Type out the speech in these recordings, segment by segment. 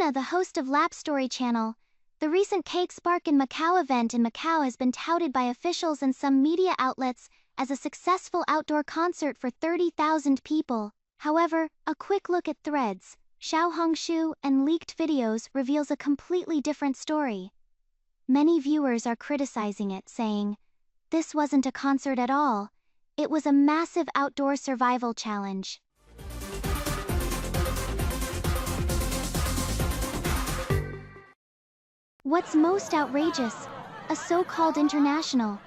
Fiona, the host of LapStory channel. The recent Cake Spark in Macau event in Macau has been touted by officials and some media outlets as a successful outdoor concert for 30,000 people. However, a quick look at threads, Xiaohongshu, and leaked videos reveals a completely different story. Many viewers are criticizing it, saying, "This wasn't a concert at all. It was a massive outdoor survival challenge." What's most outrageous? A so-called international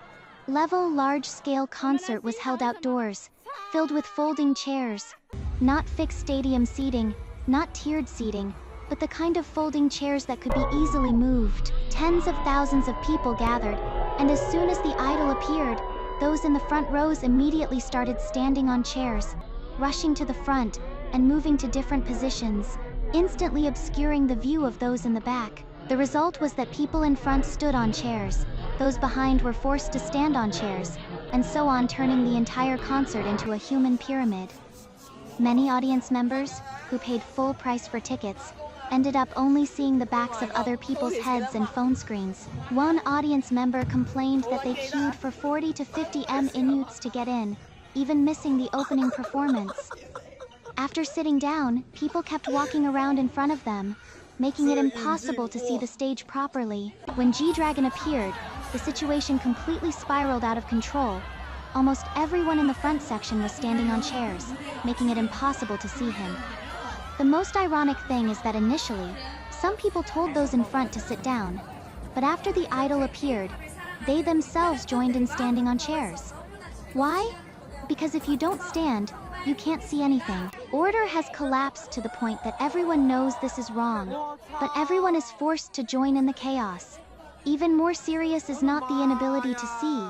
level large-scale concert was held outdoors, filled with folding chairs. Not fixed stadium seating, not tiered seating, but the kind of folding chairs that could be easily moved. Tens of thousands of people gathered, and as soon as the idol appeared, those in the front rows immediately started standing on chairs, rushing to the front, and moving to different positions, instantly obscuring the view of those in the back. The result was that people in front stood on chairs, those behind were forced to stand on chairs, and so on, turning the entire concert into a human pyramid. Many audience members, who paid full price for tickets, ended up only seeing the backs of other people's heads and phone screens. One audience member complained that they queued for 40 to 50 minutes to get in, even missing the opening performance. After sitting down, people kept walking around in front of them, making it impossible to see the stage properly. When G-Dragon appeared, the situation completely spiraled out of control. Almost everyone in the front section was standing on chairs, making it impossible to see him. The most ironic thing is that initially, some people told those in front to sit down, but after the idol appeared, they themselves joined in standing on chairs. Why? Because if you don't stand, you can't see anything. Order has collapsed to the point that everyone knows this is wrong, but everyone is forced to join in the chaos. Even more serious is not the inability to see,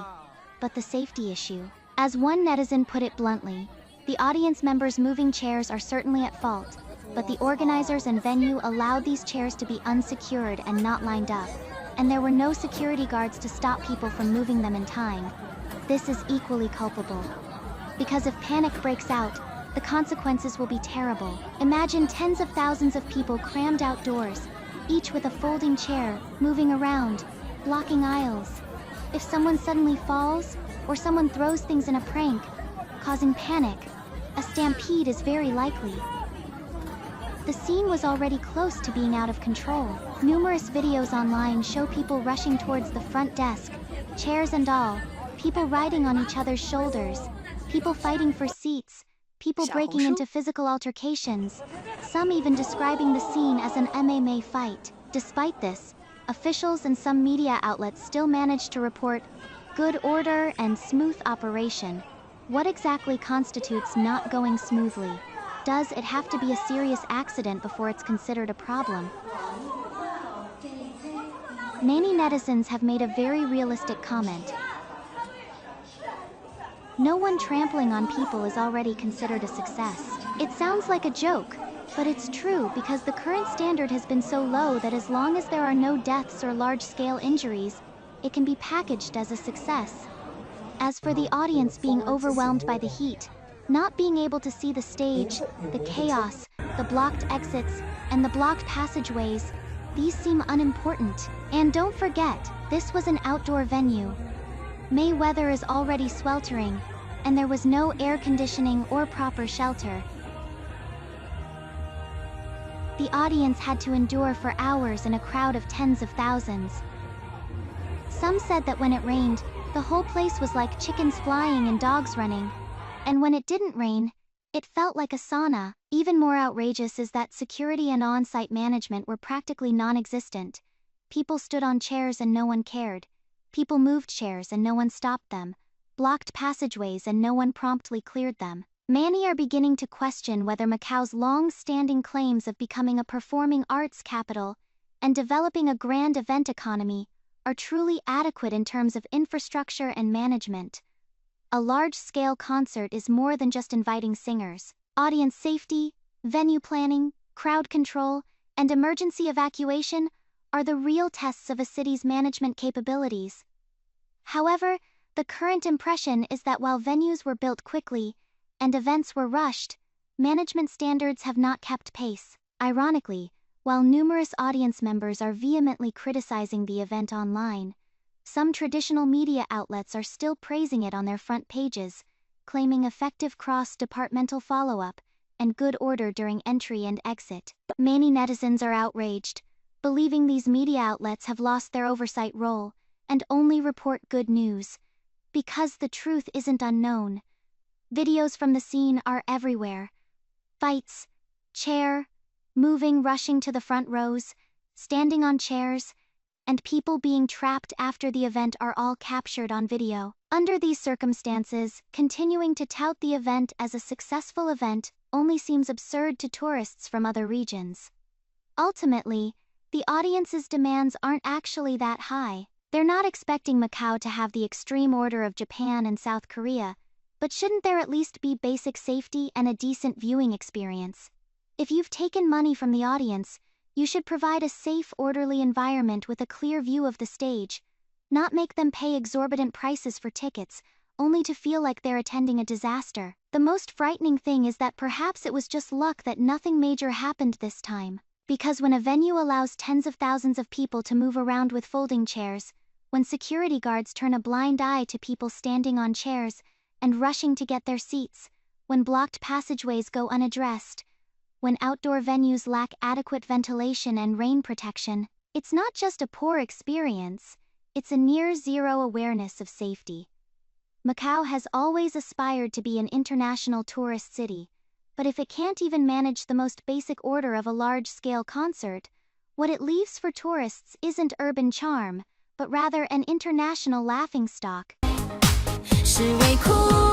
but the safety issue. As one netizen put it bluntly, the audience members moving chairs are certainly at fault, but the organizers and venue allowed these chairs to be unsecured and not lined up, and there were no security guards to stop people from moving them in time. This is equally culpable. Because if panic breaks out, the consequences will be terrible. Imagine tens of thousands of people crammed outdoors, each with a folding chair, moving around, blocking aisles. If someone suddenly falls, or someone throws things in a prank, causing panic, a stampede is very likely. The scene was already close to being out of control. Numerous videos online show people rushing towards the front desk, chairs and all, people riding on each other's shoulders, people fighting for seats, people breaking into physical altercations, some even describing the scene as an MMA fight. Despite this, officials and some media outlets still managed to report good order and smooth operation. What exactly constitutes not going smoothly? Does it have to be a serious accident before it's considered a problem? Many netizens have made a very realistic comment. No one trampling on people is already considered a success. It sounds like a joke, but it's true because the current standard has been so low that as long as there are no deaths or large-scale injuries, it can be packaged as a success. As for the audience being overwhelmed by the heat, not being able to see the stage, the chaos, the blocked exits, and the blocked passageways, these seem unimportant. And don't forget, this was an outdoor venue. May weather is already sweltering, and there was no air conditioning or proper shelter. The audience had to endure for hours in a crowd of tens of thousands. Some said that when it rained, the whole place was like chickens flying and dogs running. And when it didn't rain, it felt like a sauna. Even more outrageous is that security and on-site management were practically non-existent. People stood on chairs and no one cared. People moved chairs and no one stopped them, blocked passageways and no one promptly cleared them. Many are beginning to question whether Macau's long-standing claims of becoming a performing arts capital and developing a grand event economy are truly adequate in terms of infrastructure and management. A large-scale concert is more than just inviting singers. Audience safety, venue planning, crowd control, and emergency evacuation are the real tests of a city's management capabilities. However, the current impression is that while venues were built quickly and events were rushed, management standards have not kept pace. Ironically, While numerous audience members are vehemently criticizing the event online, some traditional media outlets are still praising it on their front pages, claiming effective cross-departmental follow-up and good order during entry and exit. Many netizens are outraged, believing these media outlets have lost their oversight role and only report good news, because the truth isn't unknown. Videos from the scene are everywhere. Fights, rushing to the front rows, standing on chairs, and people being trapped after the event are all captured on video. Under these circumstances, continuing to tout the event as a successful event only seems absurd to tourists from other regions. Ultimately, the audience's demands aren't actually that high. They're not expecting Macau to have the extreme order of Japan and South Korea, but shouldn't there at least be basic safety and a decent viewing experience? If you've taken money from the audience, you should provide a safe, orderly environment with a clear view of the stage, not make them pay exorbitant prices for tickets, only to feel like they're attending a disaster. The most frightening thing is that perhaps it was just luck that nothing major happened this time. Because when a venue allows tens of thousands of people to move around with folding chairs, when security guards turn a blind eye to people standing on chairs and rushing to get their seats, when blocked passageways go unaddressed, when outdoor venues lack adequate ventilation and rain protection, it's not just a poor experience, it's a near-zero awareness of safety. Macau has always aspired to be an international tourist city, but if it can't even manage the most basic order of a large-scale concert, what it leaves for tourists isn't urban charm, but rather an international laughingstock. 是为哭